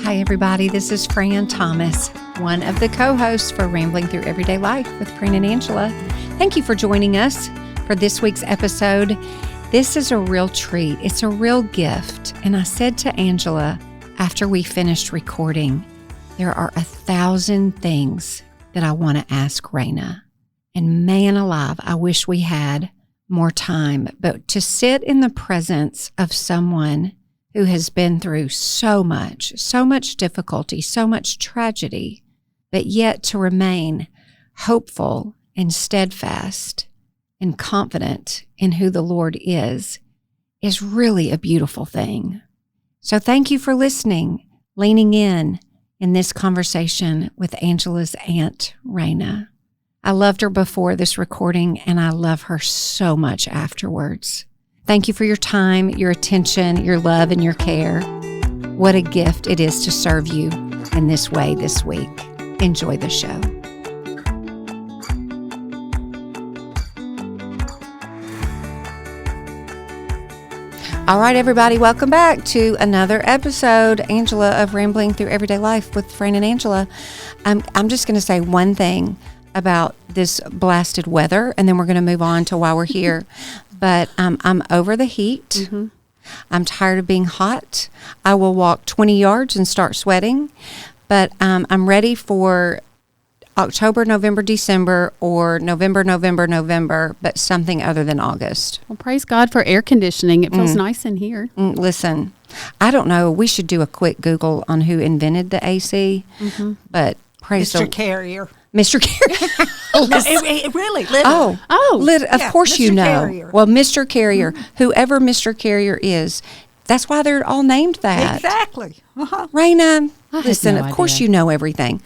Hi, everybody. This is Fran Thomas, one of the co-hosts for Rambling Through Everyday Life with Fran and Angela. Thank you for joining us for this week's episode. This is a real treat. It's a real gift. And I said to Angela after we finished recording, there are 1,000 things that I want to ask Rayna. And man alive, I wish we had more time. But to sit in the presence of someone who has been through so much difficulty, so much tragedy, but yet to remain hopeful and steadfast and confident in who the Lord is really a beautiful thing. So thank you for listening, leaning in this conversation with Angela's aunt, Rayna. I loved her before this recording, and I love her so much afterwards. Thank you for your time, your attention, your love, and your care. What a gift it is to serve you in this way this week. Enjoy the show. All right, everybody, welcome back to another episode, Angela, of Rambling Through Everyday Life with Fran and Angela. I'm just going to say one thing about this blasted weather, and then we're going to move on to why we're here. But I'm over the heat. Mm-hmm. I'm tired of being hot. I will walk 20 yards and start sweating. But I'm ready for October, November, December, or November, but something other than August. Well, praise God for air conditioning. It feels nice in here. Listen, I don't know. We should do a quick Google on who invented the AC. Mm-hmm. But praise Mr. Carrier. Mr. Carrier. No, it really, literally. Of course Mr. you know. Carrier. Well, Mr. Carrier, whoever Mr. Carrier is, that's why they're all named that. Exactly. Uh-huh. Rayna, listen, no of course idea. you know everything.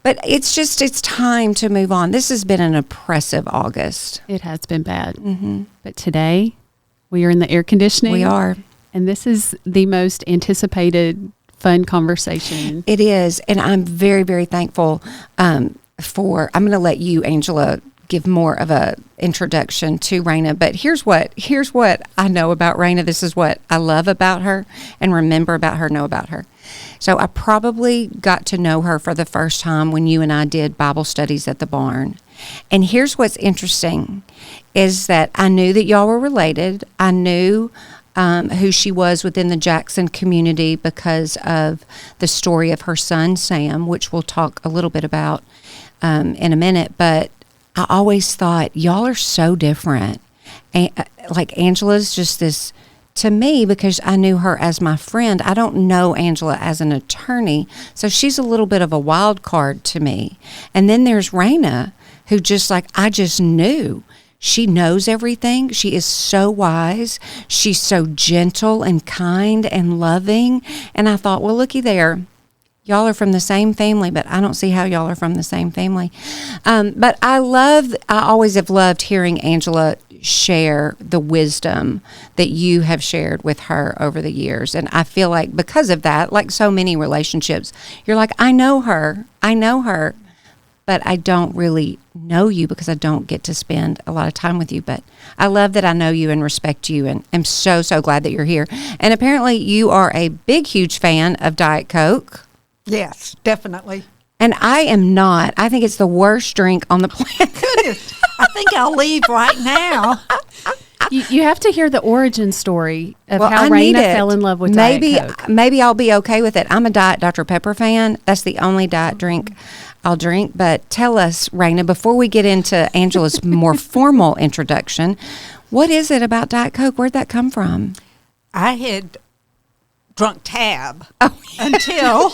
But it's time to move on. This has been an oppressive August. It has been bad. Mm-hmm. But today, we are in the air conditioning. We are. And this is the most anticipated fun conversation. It is. And I'm very, very thankful I'm going to let you, Angela, give more of a introduction to Rayna. But here's what I know about Rayna. This is what I love about her and remember about her, know about her. So I probably got to know her for the first time when you and I did Bible studies at the barn. And here's what's interesting is that I knew that y'all were related. I knew who she was within the Jackson community because of the story of her son, Sam, which we'll talk a little bit about in a minute. But I always thought, y'all are so different. Like Angela's just this, to me, because I knew her as my friend. I don't know Angela as an attorney, so she's a little bit of a wild card to me. And then there's Rayna, who I just knew. She knows everything. She is so wise. She's so gentle and kind and loving. And I thought, well, looky there. Y'all are from the same family, but I don't see how y'all are from the same family. But I always have loved hearing Angela share the wisdom that you have shared with her over the years. And I feel like because of that, like so many relationships, you're like, I know her, but I don't really know you because I don't get to spend a lot of time with you. But I love that I know you and respect you, and I'm so, so glad that you're here. And apparently you are a big, huge fan of Diet Coke. Yes, definitely. And I am not. I think it's the worst drink on the planet. Goodness, I think I'll leave right now. You have to hear the origin story of how Rayna fell in love with Diet Coke. Maybe I'll be okay with it. I'm a Diet Dr. Pepper fan. That's the only diet drink I'll drink. But tell us, Rayna, before we get into Angela's more formal introduction, what is it about Diet Coke? Where'd that come from? I had drunk Tab until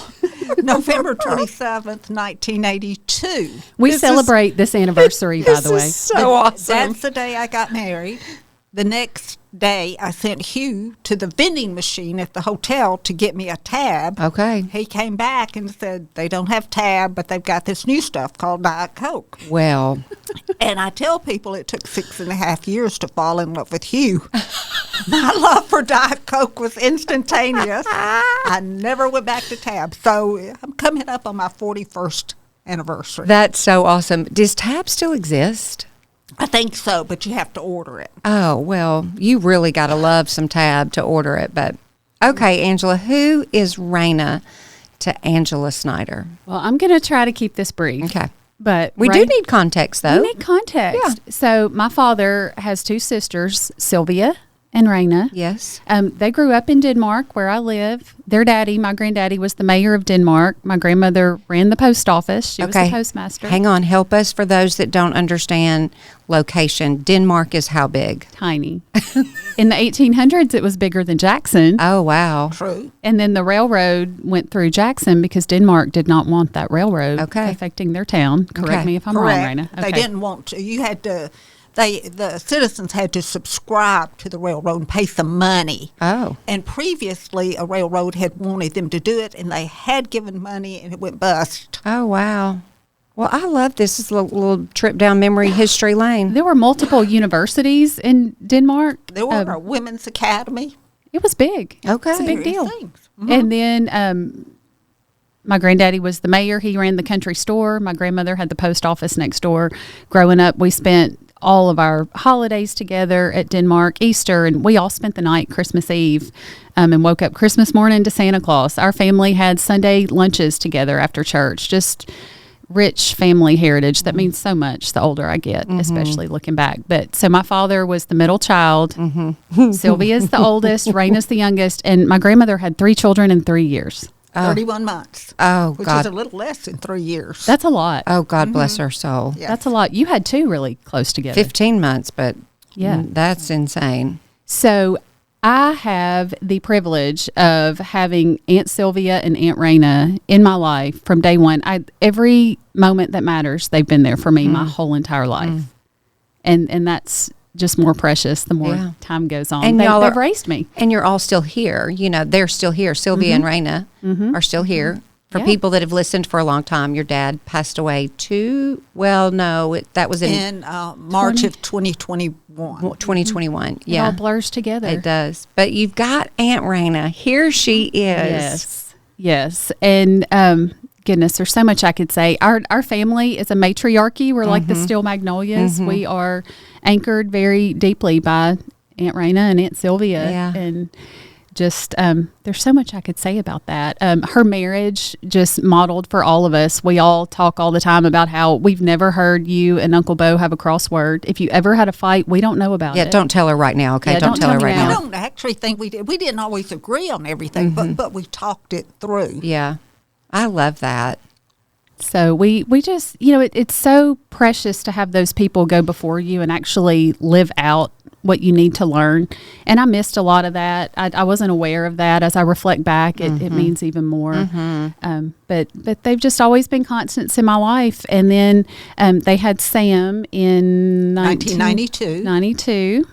November 27th, 1982. We celebrate this anniversary, by the way. This is so awesome. That's the day I got married. The next day, I sent Hugh to the vending machine at the hotel to get me a Tab. Okay. He came back and said, they don't have Tab, but they've got this new stuff called Diet Coke. Well. And I tell people it took 6.5 years to fall in love with Hugh. My love for Diet Coke was instantaneous. I never went back to Tab. So I'm coming up on my 41st anniversary. That's so awesome. Does Tab still exist? I think so, but you have to order it. Oh, well, you really got to love some Tab to order it. But okay, Angela, who is Rayna to Angela Snider? Well, I'm going to try to keep this brief. Okay. But we do need context, though. We need context. Yeah. So my father has 2 sisters, Sylvia and Rayna. Yes. They grew up in Denmark, where I live. Their daddy, my granddaddy, was the mayor of Denmark. My grandmother ran the post office. She was the postmaster. Hang on. Help us for those that don't understand location. Denmark is how big? Tiny. In the 1800s, it was bigger than Jackson. Oh, wow. True. And then the railroad went through Jackson because Denmark did not want that railroad affecting their town. Correct me if I'm wrong, Rayna. They didn't want to. You had to. The citizens had to subscribe to the railroad and pay some money. Oh. And previously, a railroad had wanted them to do it, and they had given money, and it went bust. Oh, wow. Well, I love this. This is a little trip down memory history lane. There were multiple universities in Denmark. There were a women's academy. It was big. Okay. It's a big deal. Mm-hmm. And then my granddaddy was the mayor. He ran the country store. My grandmother had the post office next door. Growing up, we spent all of our holidays together at Denmark, Easter, and we all spent the night Christmas Eve and woke up Christmas morning to Santa Claus. Our family had Sunday lunches together after church, just rich family heritage that means so much the older I get, especially looking back. But so my father was the middle child. Sylvia's the oldest, Rayna's the youngest, and my grandmother had 3 children in 3 years. 31 months. Oh, which God. is a little less than 3 years. That's a lot. Oh, God bless her soul. Yes. That's a lot. You had 2 really close together. 15 months, but Yeah. that's insane. So I have the privilege of having Aunt Sylvia and Aunt Rayna in my life from day one. Every moment that matters, they've been there for me my whole entire life. And that's just more precious the more time goes on. And they've raised me. And you're all still here. You know, they're still here. Sylvia and Rayna are still here. For people that have listened for a long time, your dad passed away that was in March of 2021. 2021. It all blurs together. It does. But you've got Aunt Rayna. Here she is. Yes. And goodness, there's so much I could say. Our family is a matriarchy. We're like the steel magnolias. We are anchored very deeply by Aunt Rayna and Aunt Sylvia. Yeah. And just there's so much I could say about that. Her marriage just modeled for all of us. We all talk all the time about how we've never heard you and Uncle Bo have a crossword. If you ever had a fight, we don't know about it. Yeah, don't tell her right now, okay? Yeah, don't tell her right now. I don't actually think we did. We didn't always agree on everything, but we talked it through. Yeah. I love that. So we just, it's so precious to have those people go before you and actually live out what you need to learn. And I missed a lot of that. I wasn't aware of that. As I reflect back, it means even more. But they've just always been constants in my life. And then they had Sam in 1992.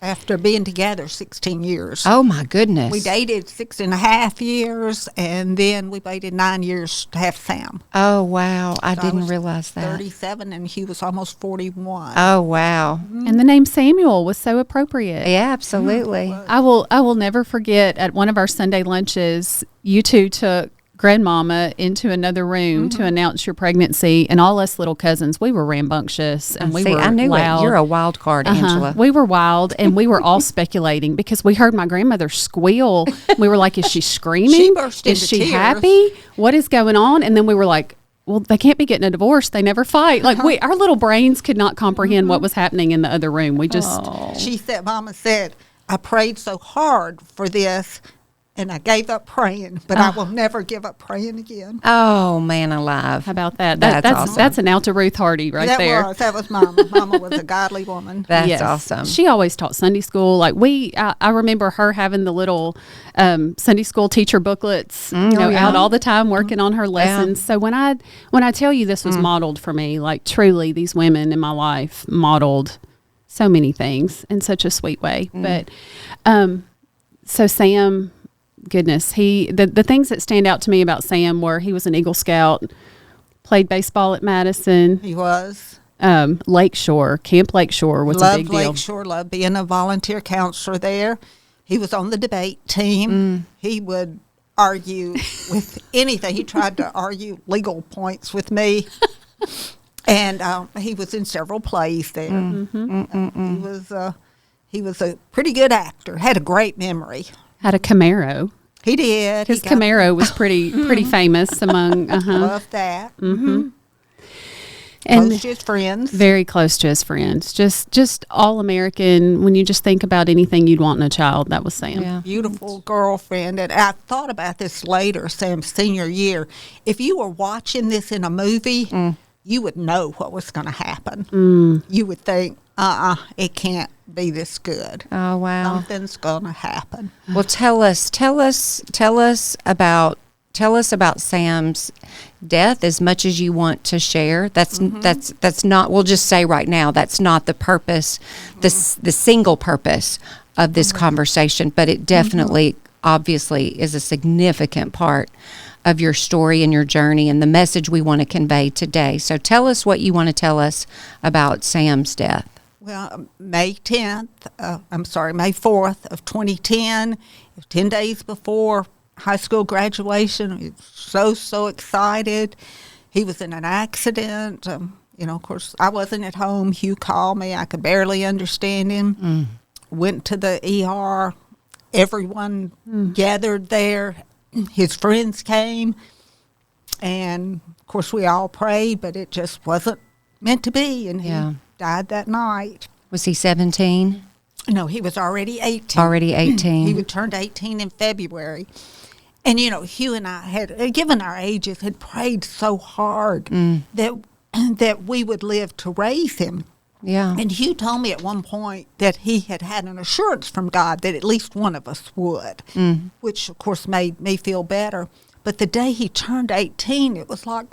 After being together 16 years. Oh, my goodness. We dated 6.5 years, and then we waited 9 years to have Sam. Oh, wow. I So didn't realize that. 37, and he was almost 41. Oh, wow. And the name Samuel was so appropriate. Yeah, absolutely. I will never forget at one of our Sunday lunches, you two took grandmama into another room to announce your pregnancy, and all us little cousins, we were rambunctious and we were I knew loud. it. You're a wild card, Angela. We were wild, and we were all speculating because we heard my grandmother squeal. We were like, is she screaming? She burst is into she tears. happy? What is going on? And then we were like, well, they can't be getting a divorce. They never fight. Like our little brains could not comprehend what was happening in the other room. We just, She said, Mama said, I prayed so hard for this, and I gave up praying, but I will never give up praying again. Oh, man alive. how about that? That's awesome. That's an out to Ruth Hardy right there. That was Mama. Mama was a godly woman. That's Yes. awesome. She always taught Sunday school. Like I remember her having the little Sunday school teacher booklets, out all the time working on her lessons. So when I tell you this was modeled for me, like truly these women in my life modeled so many things in such a sweet way. But so Sam, goodness, the things that stand out to me about Sam were he was an Eagle Scout, played baseball at Madison. He was. Lakeshore, Camp Lakeshore was a big deal. Loved Lakeshore, loved being a volunteer counselor there. He was on the debate team. He would argue with anything. He tried to argue legal points with me. And he was in several plays there. He was a pretty good actor, had a great memory. Had a Camaro. He did. His Camaro was pretty famous among. Love that. Mm-hmm. And close to his friends. Very close to his friends. Just all American. When you just think about anything you'd want in a child, that was Sam. Yeah. Beautiful girlfriend. And I thought about this later, Sam's senior year. If you were watching this in a movie, you would know what was going to happen. You would think, it can't be this good. Oh, wow. Something's going to happen. Well, tell us about Sam's death as much as you want to share. That's not. We'll just say right now that's not the purpose, the single purpose of this conversation. But it definitely, obviously, is a significant part of your story and your journey and the message we want to convey today. So tell us what you want to tell us about Sam's death. Well, May 4th of 2010, 10 days before high school graduation. He was so excited. He was in an accident. Of course, I wasn't at home. Hugh called me. I could barely understand him. Went to the ER. Everyone gathered there. His friends came. And, of course, we all prayed, but it just wasn't meant to be. And he died that night. Was he 17? No, he was already 18. Already 18. He would turn 18 in February. And, Hugh and I had, given our ages, had prayed so hard that we would live to raise him. Yeah. And Hugh told me at one point that he had an assurance from God that at least one of us would, which, of course, made me feel better. But the day he turned 18, it was like,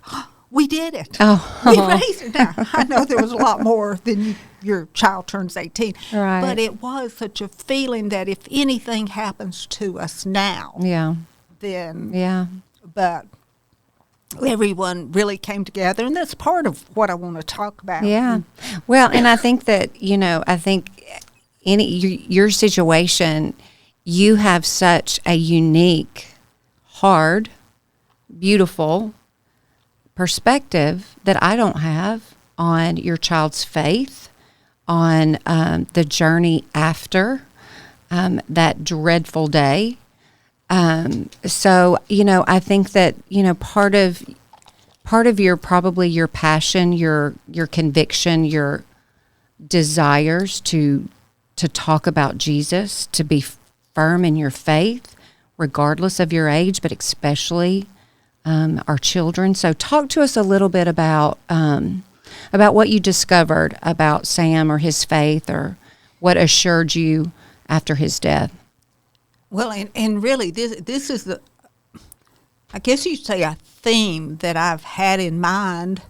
we did it. We raised it. Now, I know there was a lot more than your child turns 18. Right. But it was such a feeling that if anything happens to us now, but everyone really came together, and that's part of what I want to talk about. Yeah. Well, and I think that, your situation, you have such a unique, hard, beautiful perspective that I don't have on your child's faith, on the journey after that dreadful day. So, I think that, part of your, probably your passion, your conviction, your desires to talk about Jesus, to be firm in your faith, regardless of your age, but especially our children. So talk to us a little bit about what you discovered about Sam or his faith, or what assured you after his death. Well, and really, this is I guess you'd say, a theme that I've had in mind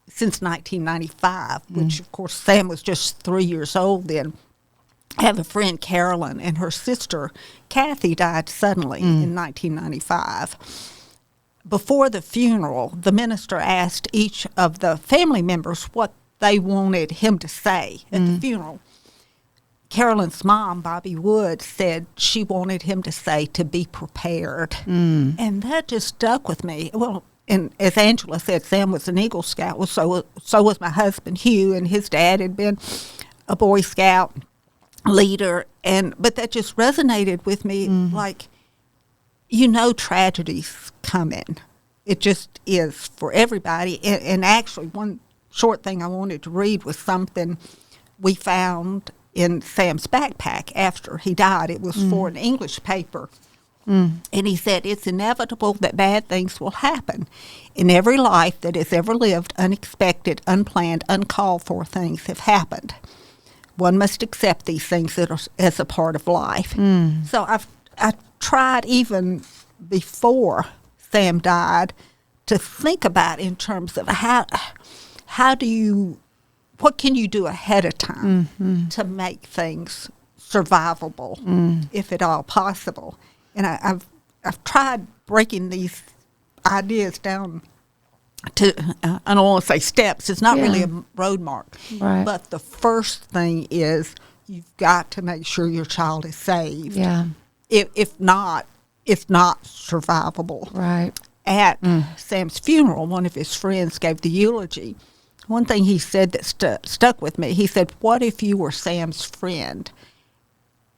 since 1995, which, of course, Sam was just 3 years old then. I have a friend, Carolyn, and her sister, Kathy, died suddenly in 1995. Before the funeral, the minister asked each of the family members what they wanted him to say at the funeral. Carolyn's mom, Bobby Wood, said she wanted him to say to be prepared. And that just stuck with me. Well, and as Angela said, Sam was an Eagle Scout. Well, so was my husband, Hugh, and his dad had been a Boy Scout leader. But that just resonated with me, like, tragedy's coming. It just is for everybody. And actually, one short thing I wanted to read was something we found in Sam's backpack after he died. It was for an English paper. And he said, "It's inevitable that bad things will happen. In every life that has ever lived, unexpected, unplanned, uncalled for things have happened. One must accept these things as a part of life." So I tried, even before Sam died, to think about in terms of what can you do ahead of time to make things survivable, if at all possible. And I've tried breaking these ideas down to, I don't want to say steps. It's not really a road mark. Right. But the first thing is you've got to make sure your child is saved. Yeah. If not, it's not survivable. Right. At Sam's funeral, one of his friends gave the eulogy. One thing he said that stuck with me, he said, "What if you were Sam's friend?"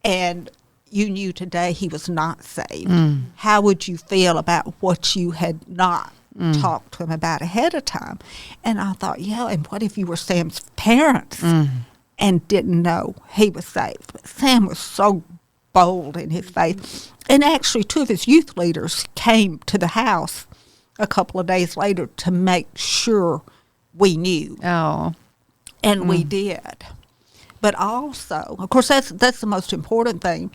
And you knew today he was not saved, how would you feel about what you had not talked to him about ahead of time? And I thought, yeah, and what if you were Sam's parents and didn't know he was saved? But Sam was so bold in his faith. And actually, 2 of his youth leaders came to the house a couple of days later to make sure we knew. Oh. And we did. But also, of course, that's the most important thing.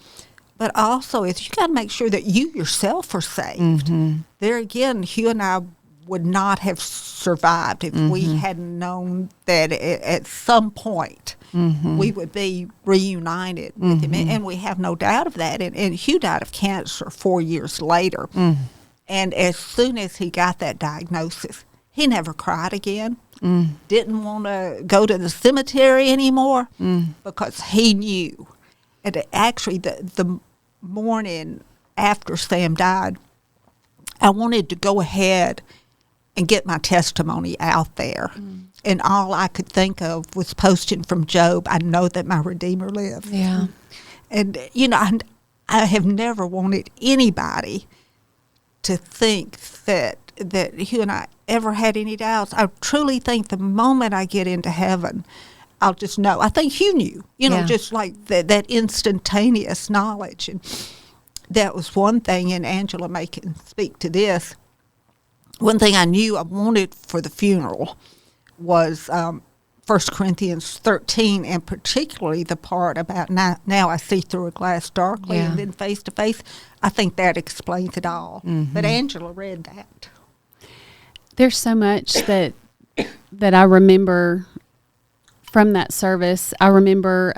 But also, is you got to make sure that you yourself are saved. There again, Hugh and I would not have survived if we hadn't known that at some point we would be reunited with him. And we have no doubt of that. And Hugh died of cancer 4 years later. And as soon as he got that diagnosis, he never cried again. Didn't want to go to the cemetery anymore because he knew. And actually, the morning after Sam died, I wanted to go ahead and get my testimony out there. And all I could think of was posting from Job, I know that my Redeemer lives. Yeah. And, I have never wanted anybody to think that Hugh and I ever had any doubts. I truly think the moment I get into heaven, I'll just know. I think Hugh knew, just like that instantaneous knowledge. And that was one thing, and Angela may can speak to this. One thing I knew I wanted for the funeral was 1 Corinthians 13, and particularly the part about now I see through a glass darkly and then face to face. I think that explains it all. But Angela read that. There's so much that I remember from that service. I remember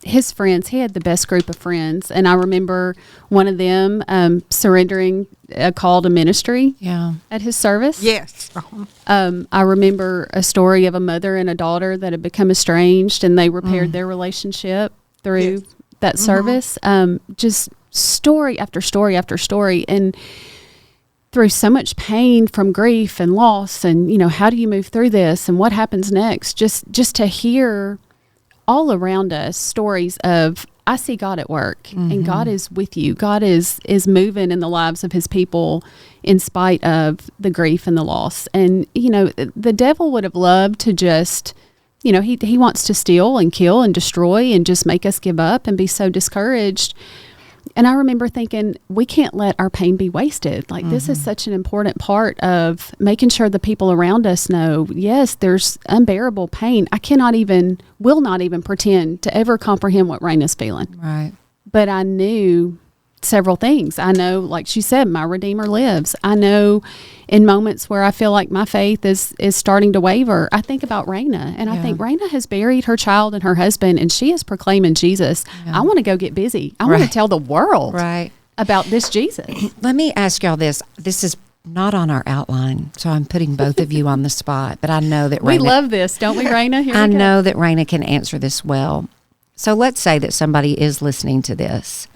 his friends. He had the best group of friends, and I remember one of them surrendering a call to ministry at his service. Yes. I remember a story of a mother and a daughter that had become estranged, and they repaired their relationship through that service. Just story after story after story, and through so much pain from grief and loss, and how do you move through this and what happens next? Just to hear all around us stories of, I see God at work, and God is with you. God is moving in the lives of his people in spite of the grief and the loss. And the devil would have loved to just, he wants to steal and kill and destroy and just make us give up and be so discouraged. And I remember thinking, we can't let our pain be wasted. Like, this is such an important part of making sure the people around us know, yes, there's unbearable pain. I will not even pretend to ever comprehend what Rayna's feeling. Right. But I knew several things. I know, like she said, my Redeemer lives. I know in moments where I feel like my faith is starting to waver, I think about Rayna, and I think Rayna has buried her child and her husband, and she is proclaiming Jesus. I want to go get busy. I want to tell the world about this Jesus. Let me ask y'all this. This is not on our outline, so I'm putting both of you on the spot, but I know that Rayna... We love this, don't we, Rayna? I know that Rayna can answer this well. So let's say that somebody is listening to this,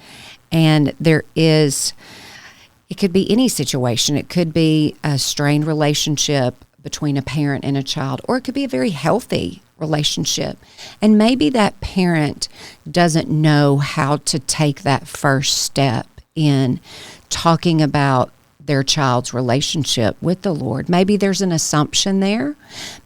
and it could be any situation. It could be a strained relationship between a parent and a child, or it could be a very healthy relationship. And maybe that parent doesn't know how to take that first step in talking about their child's relationship with the Lord. Maybe there's an assumption there.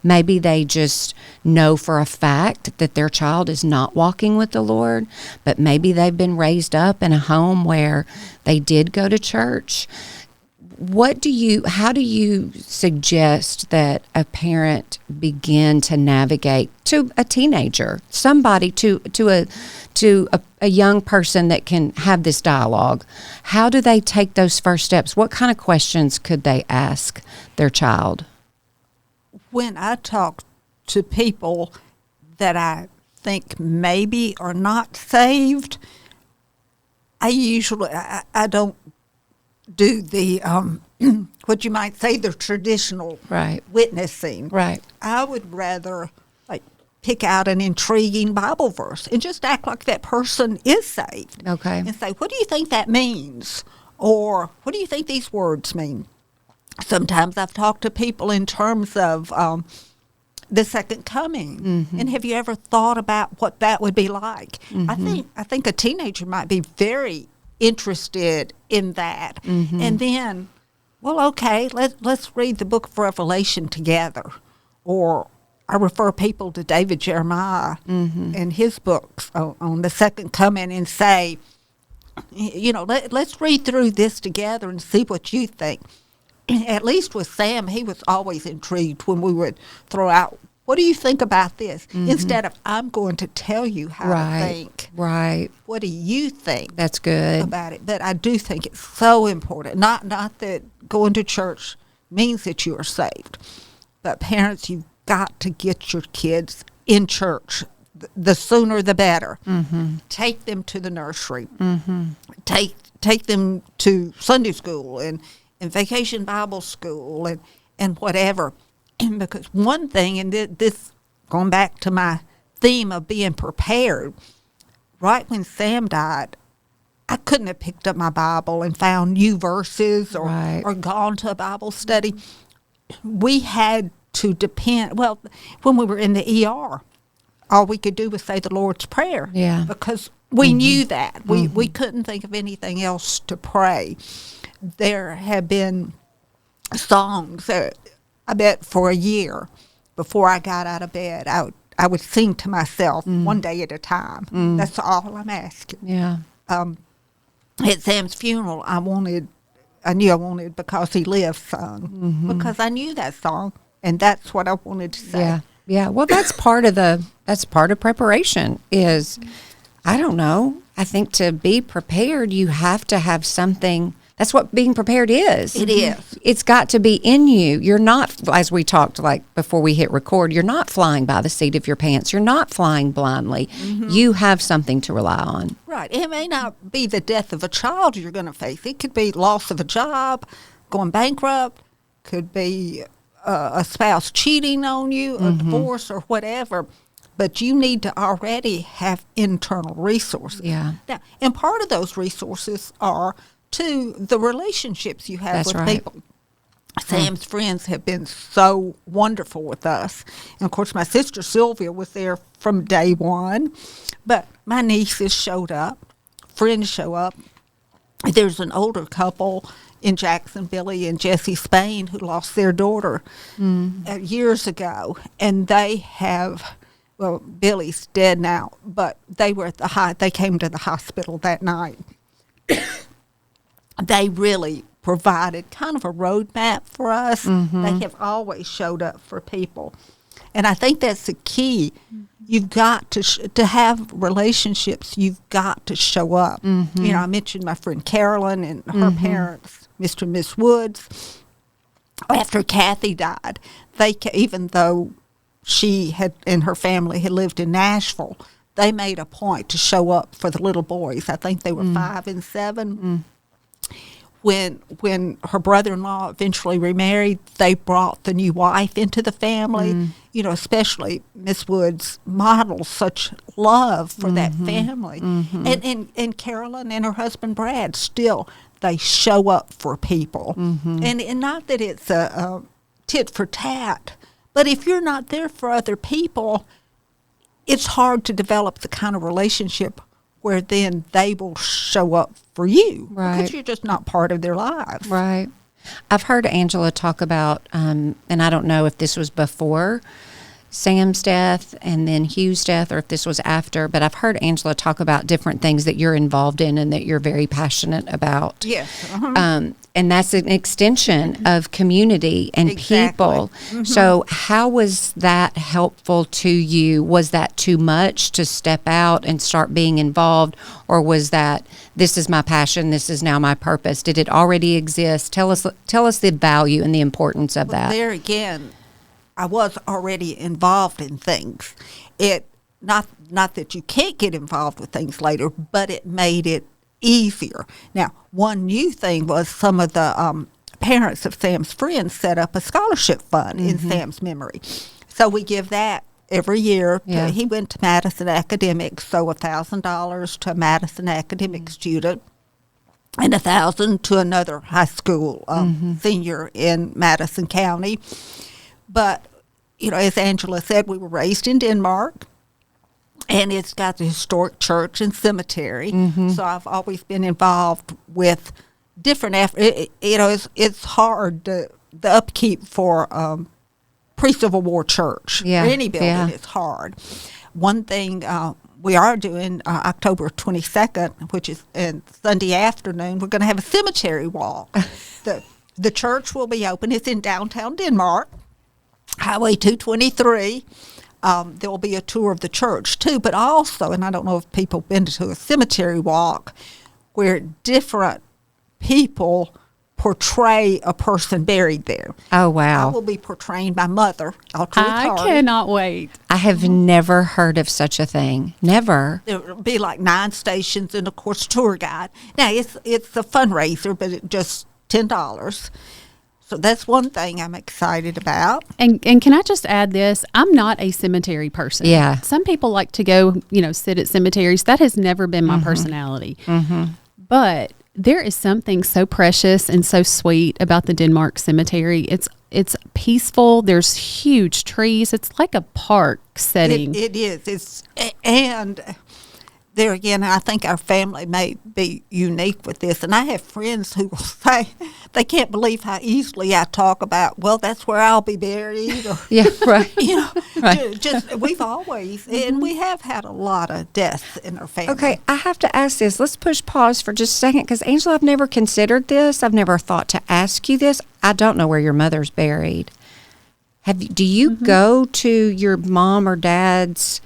Maybe they just know for a fact that their child is not walking with the Lord, but maybe they've been raised up in a home where they did go to church. How do you suggest that a parent begin to navigate to a teenager, somebody to a young person that can have this dialogue? How do they take those first steps? What kind of questions could they ask their child? When I talk to people that I think maybe are not saved, I don't do the what you might say the traditional witnessing. Right. I would rather pick out an intriguing Bible verse and just act like that person is saved. Okay. And say, what do you think that means? Or what do you think these words mean? Sometimes I've talked to people in terms of the second coming. And have you ever thought about what that would be like? I think a teenager might be very interested in that. And then, well, okay, let's read the book of Revelation together. Or I refer people to David Jeremiah and his books on the second coming and say, let's read through this together and see what you think. At least with Sam, he was always intrigued when we would throw out, what do you think about this? Instead of, I'm going to tell you how to think. Right. What do you think? That's good. About it? But I do think it's so important. Not that going to church means that you are saved. But parents, you've got to get your kids in church. The sooner the better. Take them to the nursery. Take them to Sunday school and vacation Bible school and whatever. Because one thing, and this going back to my theme of being prepared, right when Sam died, I couldn't have picked up my Bible and found new verses or gone to a Bible study. We had to depend, when we were in the ER, all we could do was say the Lord's Prayer. Yeah. Because we knew that. We couldn't think of anything else to pray. There have been songs, I bet for a year, before I got out of bed, I would sing to myself one day at a time. That's all I'm asking. Yeah. At Sam's funeral, I knew I wanted Because He Lives sung, because I knew that song, and that's what I wanted to say. Yeah. Yeah. Well, that's part of preparation is, I don't know. I think to be prepared, you have to have something. That's what being prepared is. It is. It's got to be in you. You're not, as we talked like before we hit record, you're not flying by the seat of your pants. You're not flying blindly. You have something to rely on. Right. It may not be the death of a child you're going to face. It could be loss of a job, going bankrupt, could be a spouse cheating on you, a divorce or whatever. But you need to already have internal resources. Yeah. Now, and part of those resources are to the relationships you have with people. Sam's friends have been so wonderful with us. And, of course, my sister Sylvia was there from day one. But my nieces showed up. Friends show up. There's an older couple in Jackson, Billy and Jessie Spain, who lost their daughter years ago. And they have, well, Billy's dead now, but they were at they came to the hospital that night. They really provided kind of a roadmap for us. They have always showed up for people. And I think that's the key. You've got to have relationships. You've got to show up. I mentioned my friend Carolyn and her parents, Mr. and Miss Woods. After Kathy died, even though she and her family had lived in Nashville, they made a point to show up for the little boys. I think they were 5 and 7. When her brother-in-law eventually remarried, they brought the new wife into the family. Especially Miss Woods models such love for that family. And Carolyn and her husband Brad still, they show up for people. And not that it's a tit for tat, but if you're not there for other people, it's hard to develop the kind of relationship where then they will show up for you. Right. Because you're just not part of their lives. Right. I've heard Angela talk about, and I don't know if this was before Sam's death and then Hugh's death or if this was after, but I've heard Angela talk about different things that you're involved in and that you're very passionate about. Yes. And that's an extension of community and people. So how was that helpful to you? Was that too much to step out and start being involved? Or was that, this is my passion, this is now my purpose? Did it already exist? Tell us the value and the importance of that. There again, I was already involved in things. Not that you can't get involved with things later, but it made it easier. Now, one new thing was some of the parents of Sam's friends set up a scholarship fund in Sam's memory. So we give that every year. He went to Madison Academic, so $1,000 to a Madison Academic student and $1,000 to another high school senior in Madison County. But as Angela said, we were raised in Denmark, and it's got the historic church and cemetery. So I've always been involved with different it's hard the upkeep for pre-Civil War church or any building. It's hard. One thing we are doing October 22nd, which is Sunday afternoon, we're going to have a cemetery walk. The church will be open. It's in downtown Denmark, Highway 223. There will be a tour of the church too, but also, and I don't know if people have been to a cemetery walk, where different people portray a person buried there. Oh, wow. I will be portraying my mother, Alta I cannot wait. I have never heard of such a thing. Never. There will be like 9 stations and, of course, tour guide. Now, it's a fundraiser, but it's just $10. So that's one thing I'm excited about. And can I just add this? I'm not a cemetery person. Yeah. Some people like to go, sit at cemeteries. That has never been my personality. But there is something so precious and so sweet about the Denmark Cemetery. It's peaceful. There's huge trees. It's like a park setting. It is. And there again, I think our family may be unique with this. And I have friends who will say they can't believe how easily I talk about, well, that's where I'll be buried. Or, right. Right. Just we've always, and we have had a lot of deaths in our family. Okay, I have to ask this. Let's push pause for just a second, because Angela, I've never considered this. I've never thought to ask you this. I don't know where your mother's buried. Do you go to your mom or dad's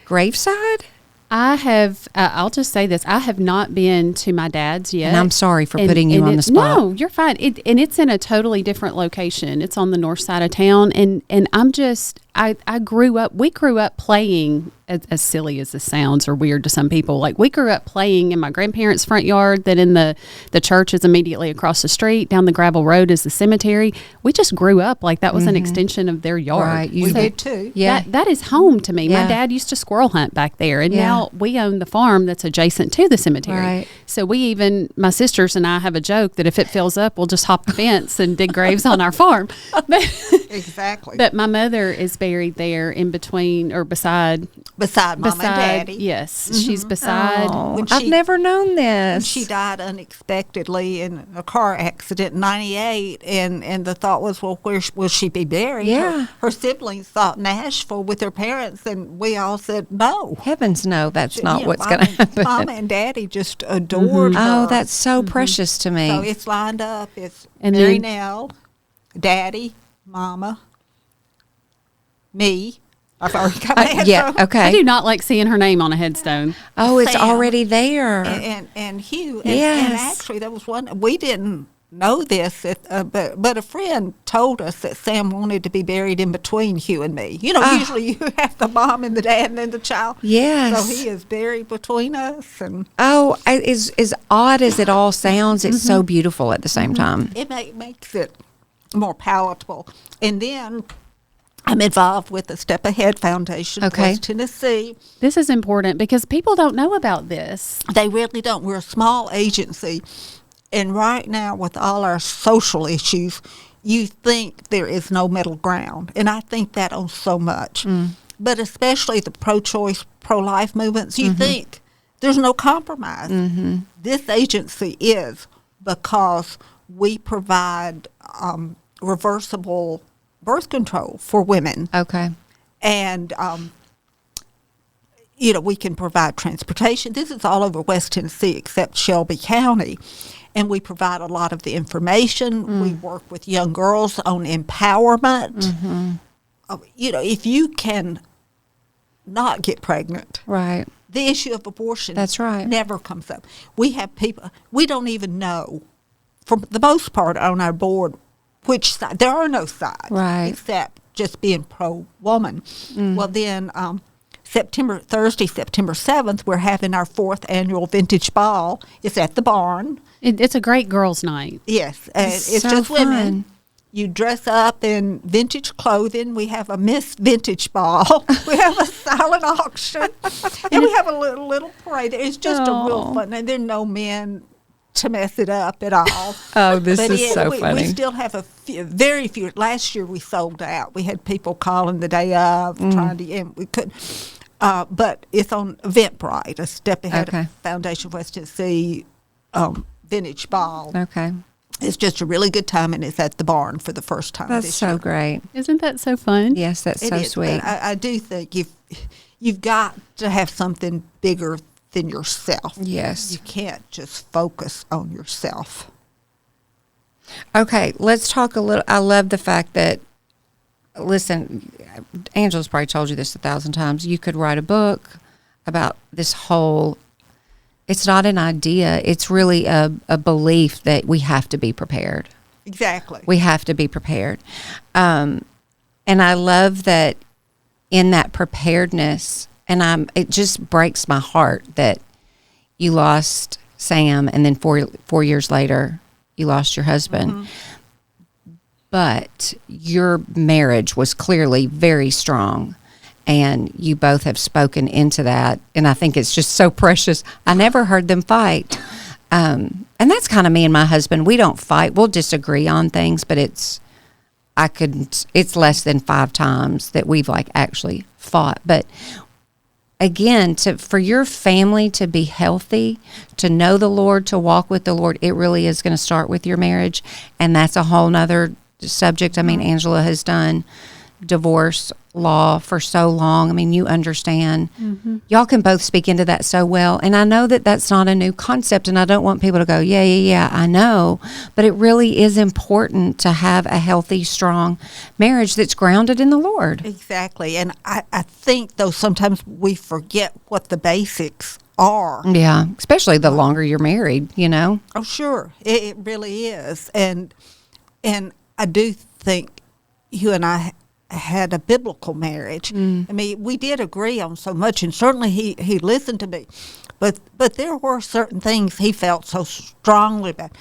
graveside? I have, I'll just say this, I have not been to my dad's yet. And I'm sorry for putting you on the spot. No, you're fine. And it's in a totally different location. It's on the north side of town. And I'm just, we grew up playing, as silly as this sounds or weird to some people, like we grew up playing in my grandparents' front yard, that in the church is immediately across the street. Down the gravel road is the cemetery. We just grew up like that was an extension of their yard. Right. We did too. Yeah. That is home to me. Yeah. My dad used to squirrel hunt back there, and Yeah. now we own the farm that's adjacent to the cemetery. Right. So my sisters and I have a joke that if it fills up, we'll just hop the fence and dig graves on our farm. Exactly. But my mother is buried there in between or beside Mom and Daddy. Yes, she's beside. Oh, When I've she- never known this. And she died unexpectedly in a car accident in 98, and the thought was, well, where will she be buried? Yeah. Her siblings thought Nashville with their parents, and we all said no. Heavens no, that's not You know, what's going to happen. Mom and Daddy just adored her. Oh, that's so precious to me. So it's lined up. It's And Mary then- Nell, Daddy, Mama, me. I've already got my answer. yeah, okay. I do not like seeing her name on a headstone. Oh, it's Sam. already there. And Hugh. Yes. And actually, there was one, we didn't know this, but a friend told us that Sam wanted to be buried in between Hugh and me. Usually you have the mom and the dad and then the child. Yes. So he is buried between us. And Oh, as odd as it all sounds, it's so beautiful at the same time. it makes it more palatable. And then I'm involved with the Step Ahead Foundation of Okay. West Tennessee. This is important because people don't know about this. They really don't. We're a small agency. And right now, with all our social issues, you think there is no middle ground. And I think that on so much. But especially the pro-choice, pro-life movements, you think there's no compromise. This agency is, because we provide reversible birth control for women. Okay. And, we can provide transportation. This is all over West Tennessee except Shelby County. And we provide a lot of the information. We work with young girls on empowerment. If you can not get pregnant, Right. the issue of abortion That's right. never comes up. We have people, we don't even know, for the most part on our board, which side. There are no sides. Right. Except just being pro-woman. Well, then Thursday, September 7th, we're having our 4th annual vintage ball. It's at the barn. It's a great girls' night. Yes, and It's it's so just fun. women. You dress up in vintage clothing. We have a Miss Vintage Ball. We have a silent auction. And we have a little parade. It's just a real Aw. fun. And there are no men to mess it up at all. Oh, this But is so funny. We still have very few. Last year we sold out. We had people calling the day of trying to, and we couldn't. But it's on Eventbrite, a step ahead Okay. of Foundation West Tennessee Vintage Ball. Okay. It's just a really good time, and it's at the barn for the first time That's this so year. great. Isn't that so fun? Yes, that's It so is, sweet. but I do think you've got to have something bigger than yourself. Yes. You can't just focus on yourself. Okay, let's talk a little. I love the fact that, listen, Angela's probably told you this 1,000 times. You could write a book about this whole, it's not an idea. It's really a belief that we have to be prepared. Exactly. We have to be prepared. And I love that in that preparedness, and it just breaks my heart that you lost Sam, and then four years later, you lost your husband. Mm-hmm. But your marriage was clearly very strong, and you both have spoken into that. And I think it's just so precious. I never heard them fight. And that's kind of me and my husband. We don't fight. We'll disagree on things, but it's less than 5 times that we've actually fought. But again, for your family to be healthy, to know the Lord, to walk with the Lord, it really is going to start with your marriage. And that's a whole nother subject. I mean, Angela has done divorce law for so long. I mean, you understand. Mm-hmm. Y'all can both speak into that so well. And I know that that's not a new concept, and I don't want people to go, yeah, I know. But it really is important to have a healthy, strong marriage that's grounded in the Lord. Exactly. And I think, though, sometimes we forget what the basics are. Yeah, especially the longer you're married, Oh, sure. It really is. And I do think you and I had a biblical marriage. I mean, we did agree on so much, and certainly he listened to me. But there were certain things he felt so strongly about.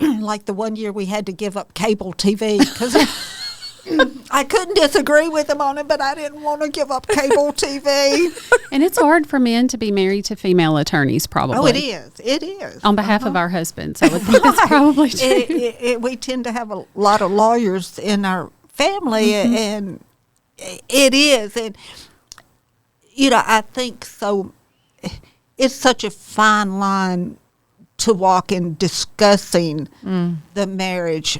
Like the one year we had to give up cable TV because I couldn't disagree with him on it, but I didn't want to give up cable TV. And it's hard for men to be married to female attorneys, probably. Oh, it is. It is. On behalf of our husbands, I would think that's probably true. We tend to have a lot of lawyers in our family, and it is. And, I think so. It's such a fine line to walk in discussing the marriage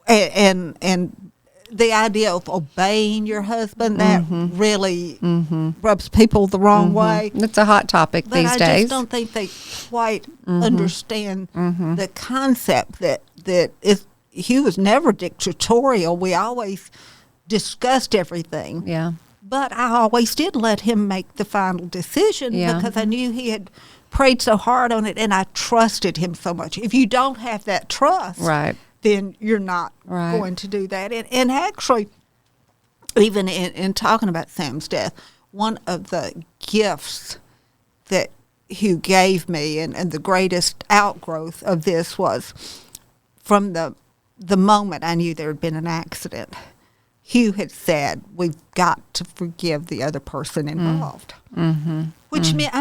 and the idea of obeying your husband, that really rubs people the wrong way. It's a hot topic But these I days. just don't think they quite understand the concept that he was never dictatorial. We always discussed everything. Yeah. But I always did let him make the final decision because I knew he had prayed so hard on it, and I trusted him so much. If you don't have that trust, Right. then you're not going to do that. And actually, even in talking about Sam's death, one of the gifts that Hugh gave me, and the greatest outgrowth of this, was from the moment I knew there had been an accident. Hugh had said, we've got to forgive the other person involved. Which meant,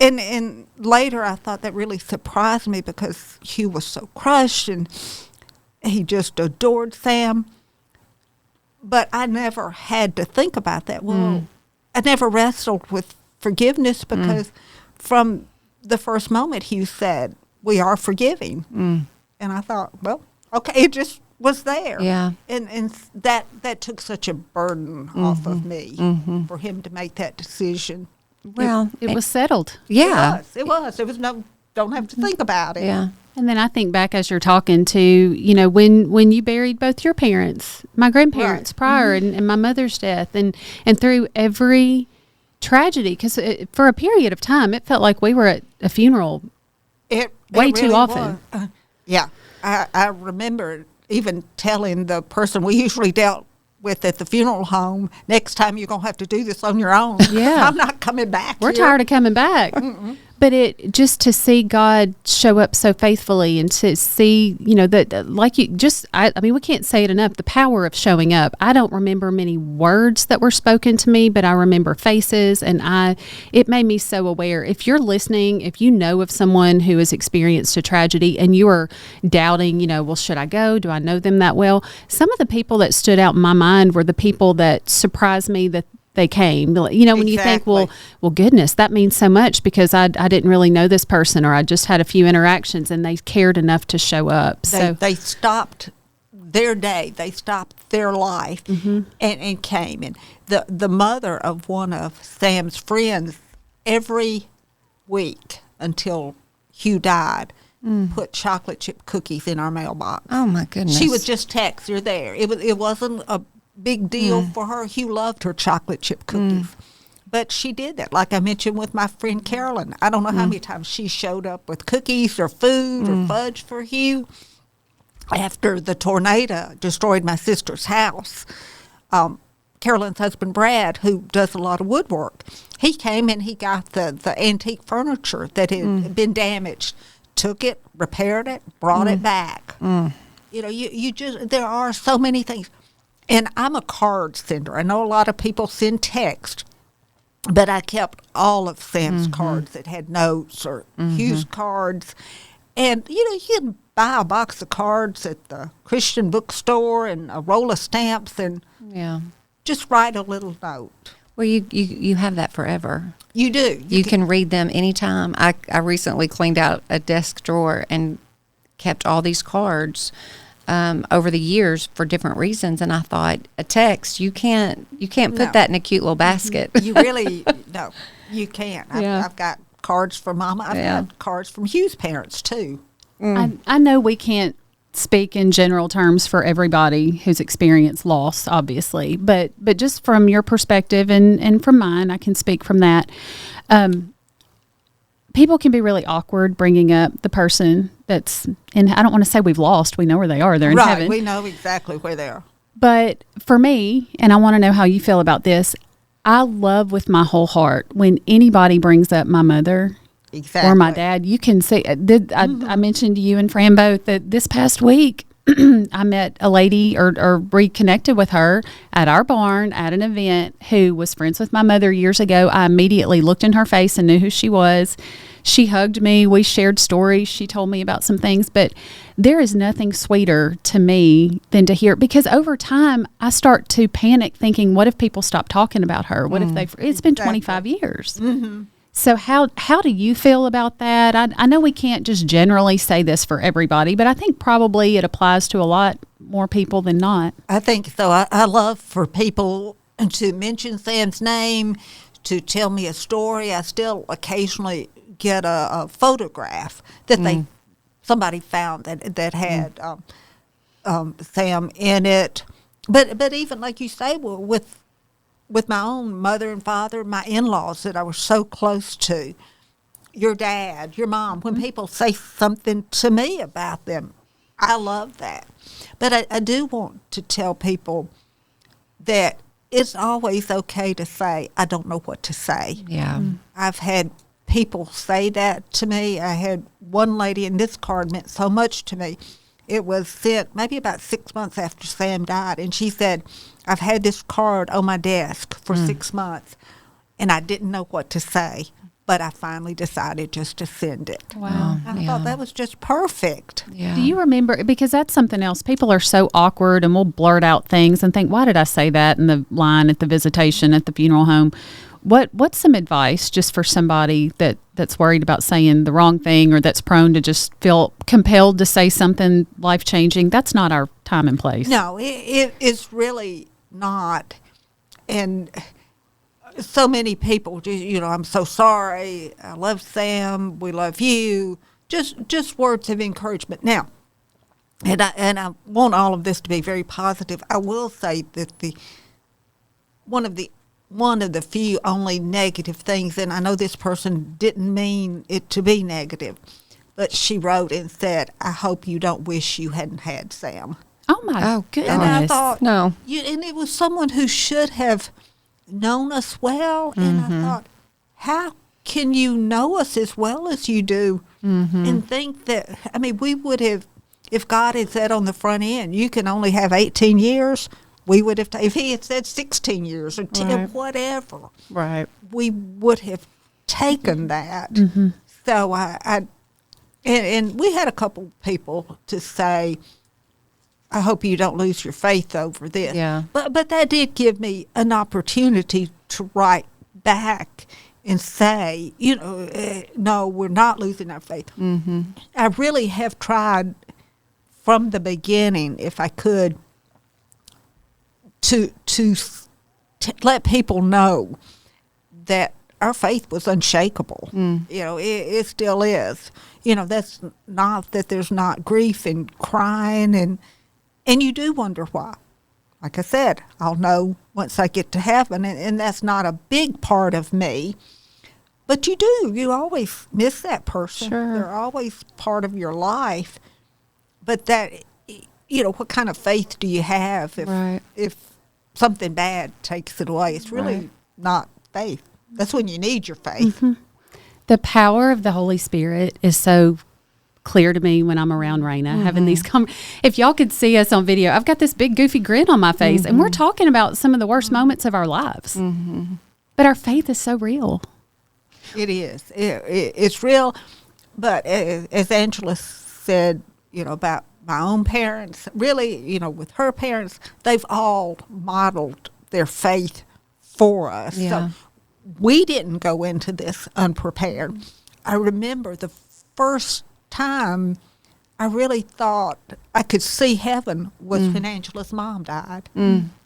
and later I thought that really surprised me because Hugh was so crushed and he just adored Sam. But I never had to think about that. Well, I never wrestled with forgiveness because from the first moment Hugh said, we are forgiving. And I thought, well, okay, it just was there. Yeah. And that took such a burden off of me for him to make that decision. Well, It was settled. yeah. It was. There was no, don't have to think about it. Yeah. And then I think back as you're talking to, when you buried both your parents, my grandparents prior and my mother's death, and through every tragedy, because for a period of time, it felt like we were at a funeral way too often. Yeah. I remember even telling the person we usually dealt with at the funeral home, next time you're going to have to do this on your own. Yeah. I'm not coming back We're here. tired of coming back. But it just to see God show up so faithfully and to see, that like you just, I mean, we can't say it enough, the power of showing up. I don't remember many words that were spoken to me, but I remember faces, and it made me so aware. If you're listening, if you know of someone who has experienced a tragedy and you are doubting, well, should I go? Do I know them that well? Some of the people that stood out in my mind were the people that surprised me that they came. When you think, well, goodness, that means so much because I didn't really know this person, or I just had a few interactions, and they cared enough to show up. They stopped their day, they stopped their life, and came. And the mother of one of Sam's friends, every week until Hugh died, put chocolate chip cookies in our mailbox. Oh my goodness! She would just text, "You're there." It wasn't a big deal for her. Hugh loved her chocolate chip cookies. But she did that. Like I mentioned with my friend Carolyn. I don't know how many times she showed up with cookies or food or fudge for Hugh. After the tornado destroyed my sister's house, Carolyn's husband, Brad, who does a lot of woodwork, he came and he got the antique furniture that had been damaged, took it, repaired it, brought it back. You just, there are so many things. And I'm a card sender. I know a lot of people send text, but I kept all of Sam's cards that had notes or Hugh's cards. And, you can buy a box of cards at the Christian bookstore and a roll of stamps and just write a little note. Well, you have that forever. You do. You can read them anytime. I recently cleaned out a desk drawer and kept all these cards over the years for different reasons, and I thought, a text, you can't put that in a cute little basket. You really, no, you can't. I've got cards from Mama. I've got cards from Hugh's parents, too. I know we can't speak in general terms for everybody who's experienced loss, obviously, but just from your perspective and from mine, I can speak from that. People can be really awkward bringing up the person that's, and I don't want to say we've lost. We know where they are. They're in heaven. Right, we know exactly where they are. But for me, and I want to know how you feel about this, I love with my whole heart when anybody brings up my mother or my dad. You can see, I mentioned to you and Fran both that this past week, I met a lady or reconnected with her at our barn at an event who was friends with my mother years ago. I immediately looked in her face and knew who she was. She hugged me. We shared stories. She told me about some things. But there is nothing sweeter to me than to hear, because over time I start to panic thinking, what if people stop talking about her? What if it's been 25 years. So how do you feel about that? I know we can't just generally say this for everybody, but I think probably it applies to a lot more people than not. I think so. I love for people to mention Sam's name, to tell me a story. I still occasionally get a photograph that somebody found that had Sam in it. But even like you say, with my own mother and father, my in-laws that I was so close to, your dad, your mom, when people say something to me about them, I love that. But I do want to tell people that it's always okay to say, I don't know what to say. Yeah. I've had people say that to me. I had one lady, and this card meant so much to me. It was sent maybe about 6 months after Sam died, and she said, I've had this card on my desk for 6 months, and I didn't know what to say, but I finally decided just to send it. Wow. I thought that was just perfect. Yeah. Do you remember, because that's something else, people are so awkward and will blurt out things and think, why did I say that in the line at the visitation at the funeral home? What's some advice just for somebody that's worried about saying the wrong thing, or that's prone to just feel compelled to say something life-changing? That's not our time and place. No, it's really not. And so many people, I'm so sorry, I love Sam, we love you, just words of encouragement. Now, and I want all of this to be very positive. I will say that one of the few only negative things, and I know this person didn't mean it to be negative, but she wrote and said, I hope you don't wish you hadn't had Sam. Oh, my goodness. And I thought, no. And it was someone who should have known us well, and I thought, how can you know us as well as you do and think that, we would have, if God had said on the front end, you can only have 18 years, we would have, if he had said 16 years or 10, whatever, Right. we would have taken that. So and we had a couple people to say, I hope you don't lose your faith over this. Yeah. But that did give me an opportunity to write back and say, no, we're not losing our faith. I really have tried from the beginning, if I could, to let people know that our faith was unshakable. It still is. That's not that there's not grief and crying, and you do wonder why. Like I said, I'll know once I get to heaven, and that's not a big part of me. But you do. You always miss that person. Sure. They're always part of your life. But that, what kind of faith do you have if something bad takes it away? It's really not faith. That's when you need your faith. The power of the Holy Spirit is so clear to me when I'm around Rayna, having these if y'all could see us on video, I've got this big goofy grin on my face, and we're talking about some of the worst moments of our lives. But our faith is so real. It is. It's real. But as Angela said, about my own parents, really, with her parents, they've all modeled their faith for us. Yeah. So we didn't go into this unprepared. I remember the first time I really thought I could see heaven was when Angela's mom died.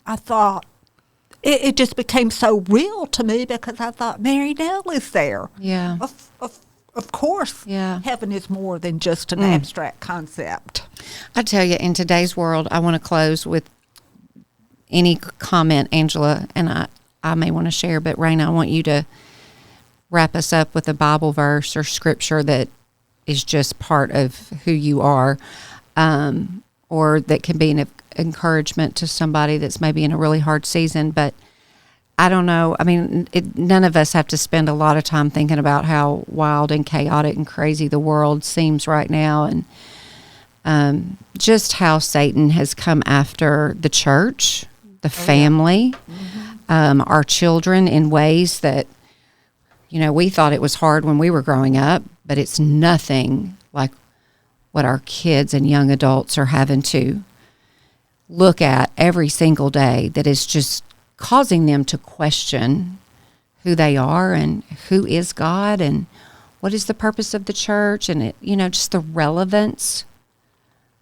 I thought, it just became so real to me because I thought, Mary Nell is there. Yeah. Of course, heaven is more than just an abstract concept. I tell you, in today's world, I want to close with any comment, Angela, and I may want to share, but Rayna, I want you to wrap us up with a Bible verse or scripture that is just part of who you are, or that can be an encouragement to somebody that's maybe in a really hard season. But I don't know. None of us have to spend a lot of time thinking about how wild and chaotic and crazy the world seems right now, and just how Satan has come after the church, the family, our children in ways that, we thought it was hard when we were growing up, but it's nothing like what our kids and young adults are having to look at every single day, that is just causing them to question who they are and who is God and what is the purpose of the church, and just the relevance,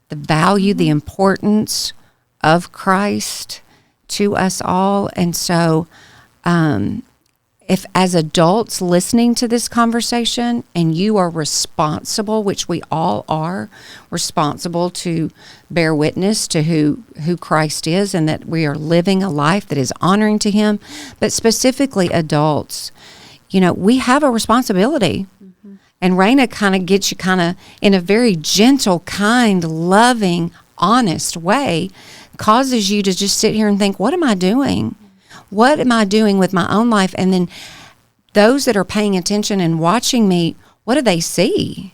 the value, the importance of Christ to us all. And so if as adults listening to this conversation, and you are responsible, which we all are, responsible to bear witness to who Christ is, and that we are living a life that is honoring to him, but specifically adults, we have a responsibility. And Rayna kind of gets you in a very gentle, kind, loving, honest way, causes you to just sit here and think, what am I doing? What am I doing with my own life? And then those that are paying attention and watching me, what do they see?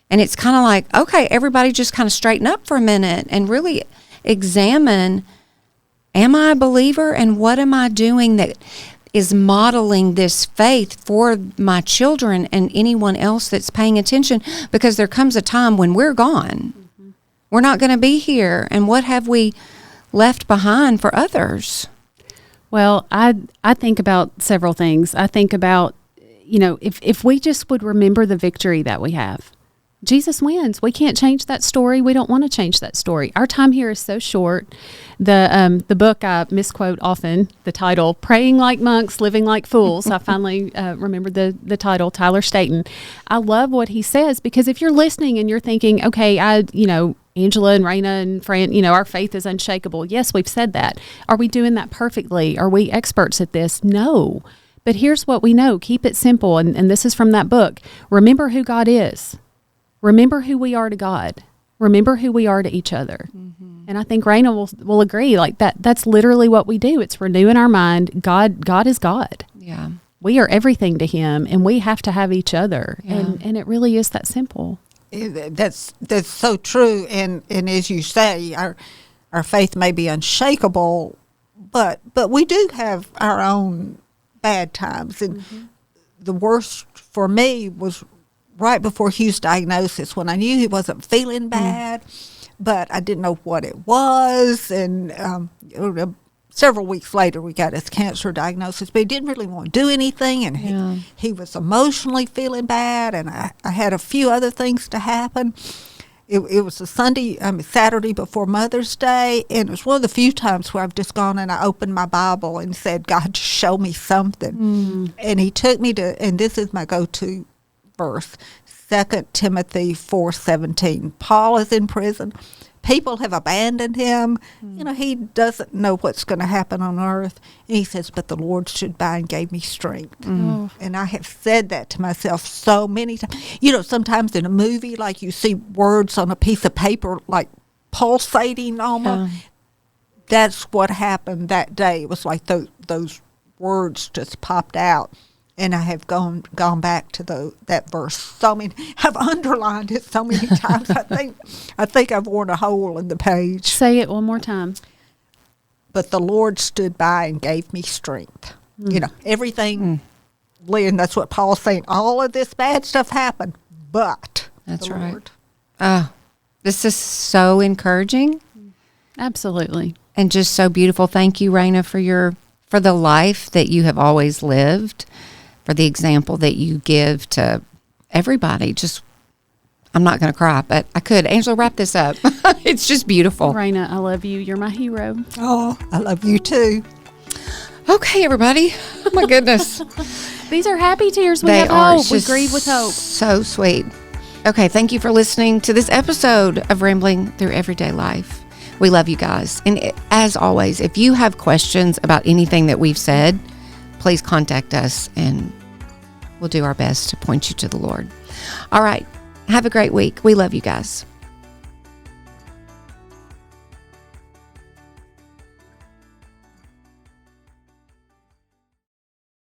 And it's kind of like, okay, everybody just kind of straighten up for a minute and really examine, am I a believer, and what am I doing that is modeling this faith for my children and anyone else that's paying attention? Because there comes a time when we're gone. We're not going to be here. And what have we left behind for others? Well, I think about several things. I think about, if we just would remember the victory that we have. Jesus wins. We can't change that story. We don't want to change that story. Our time here is so short. The book I misquote often, the title, Praying Like Monks, Living Like Fools. I finally remembered the title, Tyler Staton. I love what he says, because if you're listening and you're thinking, okay, Angela and Rayna and Fran, our faith is unshakable. Yes, we've said that. Are we doing that perfectly? Are we experts at this? No. But here's what we know. Keep it simple. And this is from that book. Remember who God is. Remember who we are to God. Remember who we are to each other. And I think Rayna will agree. Like that's literally what we do. It's renewing our mind. God is God. Yeah. we are everything to him, and we have to have each other. Yeah. And it really is that simple. That's so true. And as you say, our faith may be unshakable, but we do have our own bad times. And the worst for me was right before Hugh's diagnosis, when I knew he wasn't feeling bad, but I didn't know what it was. And several weeks later, we got his cancer diagnosis, but he didn't really want to do anything, and he was emotionally feeling bad, and I had a few other things to happen. It was a Saturday before Mother's Day, and it was one of the few times where I've just gone and I opened my Bible and said, God, just show me something. And he took me to, and this is my go-to verse, 2 Timothy 4:17. Paul is in prison. People have abandoned him. He doesn't know what's going to happen on earth. And he says, but the Lord stood by and gave me strength. And I have said that to myself so many times. Sometimes in a movie, like you see words on a piece of paper, like pulsating almost. That's what happened that day. It was like those words just popped out. And I have gone back to that verse so many. I've underlined it so many times. I think I've worn a hole in the page. Say it one more time. But the Lord stood by and gave me strength. Everything. Lynn, that's what Paul's saying. All of this bad stuff happened, but that's the right. Lord. This is so encouraging. Absolutely. And just so beautiful. Thank you, Rayna, for the life that you have always lived, for the example that you give to everybody. I'm not going to cry, but I could. Angela, wrap this up. It's just beautiful. Rayna, I love you. You're my hero. Oh, I love you too. Okay, everybody. Oh, my goodness. These are happy tears. We They have are hope. We just grieve with hope. So sweet. Okay, thank you for listening to this episode of Rambling Through Everyday Life. We love you guys. And as always, if you have questions about anything that we've said, please contact us and we'll do our best to point you to the Lord. All right. Have a great week. We love you guys.